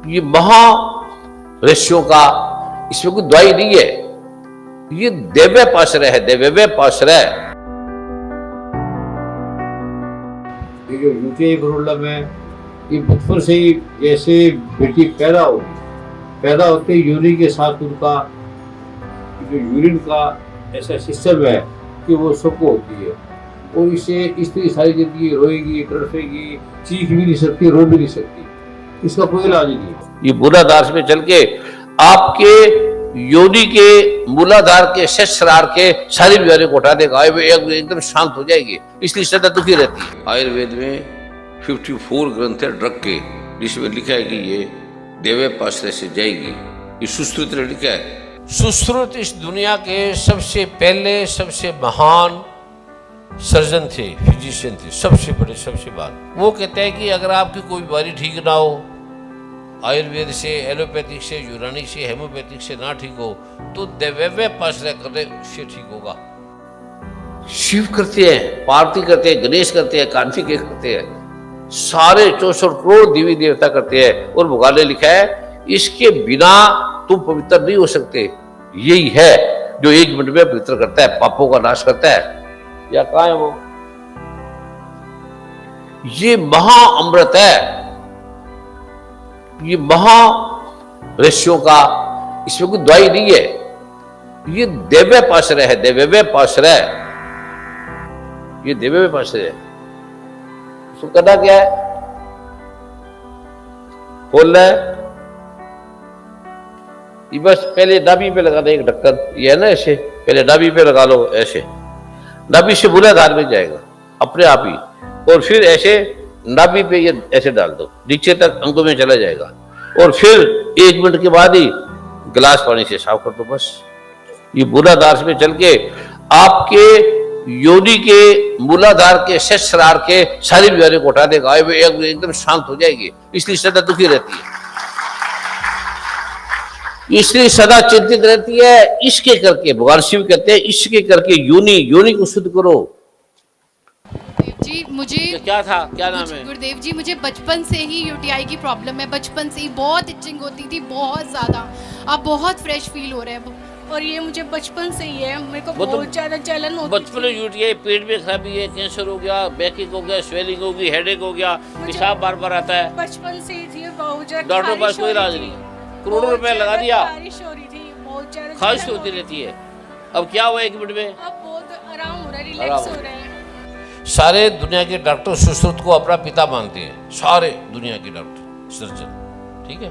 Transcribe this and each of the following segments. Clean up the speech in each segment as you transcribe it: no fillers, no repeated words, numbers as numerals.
ये महा ऋषियों का, इसमें कोई दवाई नहीं है, ये देव्य पाश्रय है, देव्य पाश्रय। ये जो यूटी प्रोब्लम है, ये बचपन से ही जैसे बेटी पैदा होगी, पैदा होते ही यूरिन के साथ उनका जो यूरिन का ऐसा सिस्टम है कि वो सबको होती है, और इससे स्त्री सारी जिंदगी रोएगी, तड़पेगी, चीख भी नहीं सकती, रो भी नहीं सकती, इसका कोई इलाज नहीं है। ये मूलाधार में चल के आपके योनि के मूलाधार के शेषरार के सारी बीमारियों को हटा देगा, एकदम शांत हो जाएगी, इसलिए सदा दुखी रहती है। आयुर्वेद में 54 ग्रंथ है ड्रग के, जिसमें लिखा है कि ये देव्य पाश्रय से जाएगी। ये सुश्रुत ने लिखा है। सुश्रुत इस दुनिया के सबसे पहले सबसे महान सर्जन थे, फिजिशियन थे, सबसे बड़े, सबसे महान। वो कहते हैं कि अगर आपकी कोई बीमारी ठीक ना हो, आयुर्वेद से, एलोपैथिक से, यूनानी से, हेमोपैथिक से ना ठीक हो, तो देव्य पाश्रय करने से ठीक होगा। शिव करते हैं, पार्वती करते हैं, गणेश करते हैं, कार्तिकेय करते हैं, सारे 64 करोड़ देवी देवता करते हैं। और भगवान ने लिखा है इसके बिना तुम पवित्र नहीं हो सकते। यही है जो 1 मिनट में पवित्र करता है, पापों का नाश करता है। या कहाँ है वो? ये महा अमृत है, ये महा ऋषियों का, इसमें कोई दवाई नहीं है, ये देव्य पाश्रय है, देव्य पाश्रय, ये देव्य पाश्रय है। उसको करना क्या है? खोलना है, ये बस पहले नाभि पे लगा दे एक ढक्कन, ये है ना ऐसे, पहले नाभि पे लगा लो ऐसे, नाभि से मूलाधार में जाएगा अपने आप ही, और फिर ऐसे नाभि पे ये ऐसे डाल दो, नीचे तक अंगों में चला जाएगा, और फिर 1 मिनट के बाद ही गिलास पानी से साफ कर दो। बस ये मूलाधार में चल के आपके योनि के मूलाधार के शेषरार के सारी बीमारियों को हटा देगा, एकदम शांत हो जाएगी, इसलिए सदा दुखी रहती है, इसलिए सदा चिंतित रहती है। इसके करके भगवान शिव कहते हैं, इसके करके योनि को शुद्ध करो। जी मुझे क्या था, क्या नाम है? गुरुदेव जी, मुझे बचपन से ही यूटीआई की प्रॉब्लम है, बचपन से ही बहुत इचिंग होती थी, बहुत ज़्यादा। आप बहुत फ्रेश फील हो रहे हैं, और ये मुझे बचपन से ही है, मेरे को बहुत ज़्यादा जलन होती है। बचपन में यूटीआई, पेट में खराबी है, कैंसर हो गया, बैकिंग हो गया, स्वेलिंग हो गई, हेडेक हो गया, पेशाब बार बार आता है, बचपन से ही थी, बहुत ज़्यादा डॉक्टर के पास कोई इलाज नहीं, करोड़ों रुपए लगा दिया, बारिश हो रही थी, बहुत ज़्यादा खारिश होती रहती है। अब क्या हुआ 1 मिनट में? अब बहुत आराम हो रहा है, रिलैक्स हो रहे हैं। सारे दुनिया के डॉक्टर सुश्रुत को अपना पिता मानते हैं, सारे दुनिया के डॉक्टर, सर्जन, ठीक है।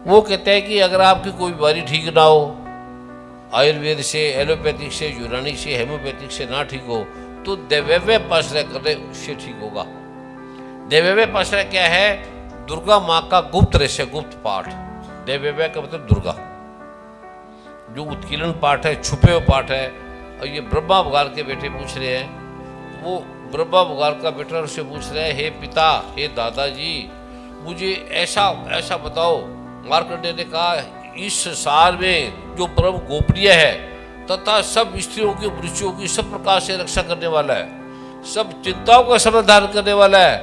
वो कहते हैं कि अगर आपकी कोई बीमारी ठीक ना हो, आयुर्वेद से, एलोपैथिक से, यूनानी से, हेमोपैथिक से ना ठीक हो, तो देव्य पाश्रय करने से ठीक होगा। देव्य पाश्रय क्या है? दुर्गा माँ का गुप्त रहस्य, गुप्त पाठ। देव्य का मतलब दुर्गा, जो उत्कीर्ण पाठ है, छुपे हुए पाठ है। और ये ब्रह्मा भगवान के बेटे पूछ रहे हैं, वो ब्रह्मा भगवान का बेटा उससे पूछ रहे हैं, हे पिता, हे दादाजी, मुझे ऐसा ऐसा बताओ। मार्कंडेय ने कहा, इस संसार में जो परम गोपनीय है तथा सब स्त्रियों की, मनुष्यों की सब प्रकार से रक्षा करने वाला है, सब चिंताओं का समाधान करने वाला है,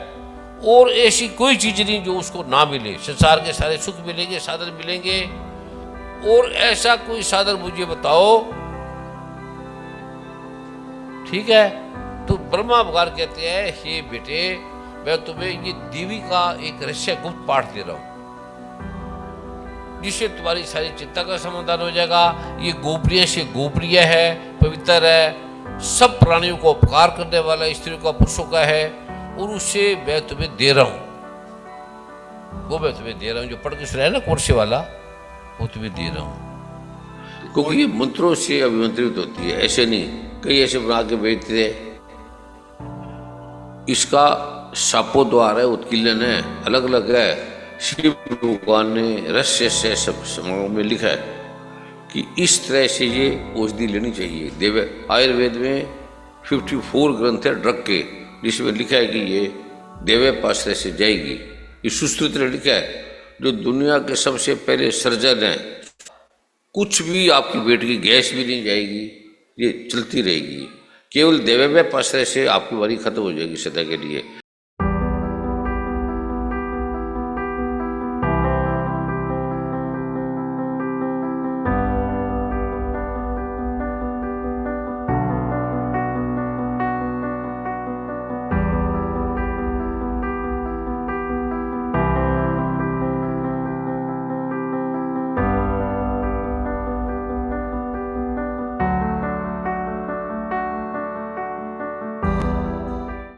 और ऐसी कोई चीज नहीं जो उसको ना मिले। संसार के सारे सुख मिलेंगे, साधन मिलेंगे, और ऐसा कोई साधन मुझे बताओ, ठीक है। तो ब्रह्मा भगवान कहते हैं, हे बेटे, मैं तुम्हें ये देवी का एक रहस्य गुप्त पाठ दे रहा हूं, जिससे तुम्हारी सारी चिंता का समाधान हो जाएगा। ये गोप्रिय से गोप्रिय है, पवित्र है, सब प्राणियों को उपकार करने वाला, स्त्रियों का, पुरुषों का है, और उससे मैं तुम्हें दे रहा हूं, वो मैं तुम्हें दे रहा हूं। जो पढ़ के सुना है ना कोर्से वाला, वो तुम्हें दे रहा हूं, क्योंकि ये मंत्रों से अभिमंत्रित होती है, ऐसे नहीं कई ऐसे बना के बेचते हैं। इसका शापो द्वार है, उत्कीर्ण है, अलग अलग है। शिव भगवान ने रहस्य से सब समाओं में लिखा है कि इस तरह से ये औषधि लेनी चाहिए। देव आयुर्वेद में 54 ग्रंथ है ड्रग के, जिसमें लिखा है कि ये देव्य पाश्रय से जाएगी। ये सुश्रुत ने लिखा है, जो दुनिया के सबसे पहले सर्जन है। कुछ भी आपकी पेट की गैस भी नहीं जाएगी, ये चलती रहेगी, केवल देव्य पाश्रय से आपकी बीमारी खत्म हो जाएगी सदा के लिए।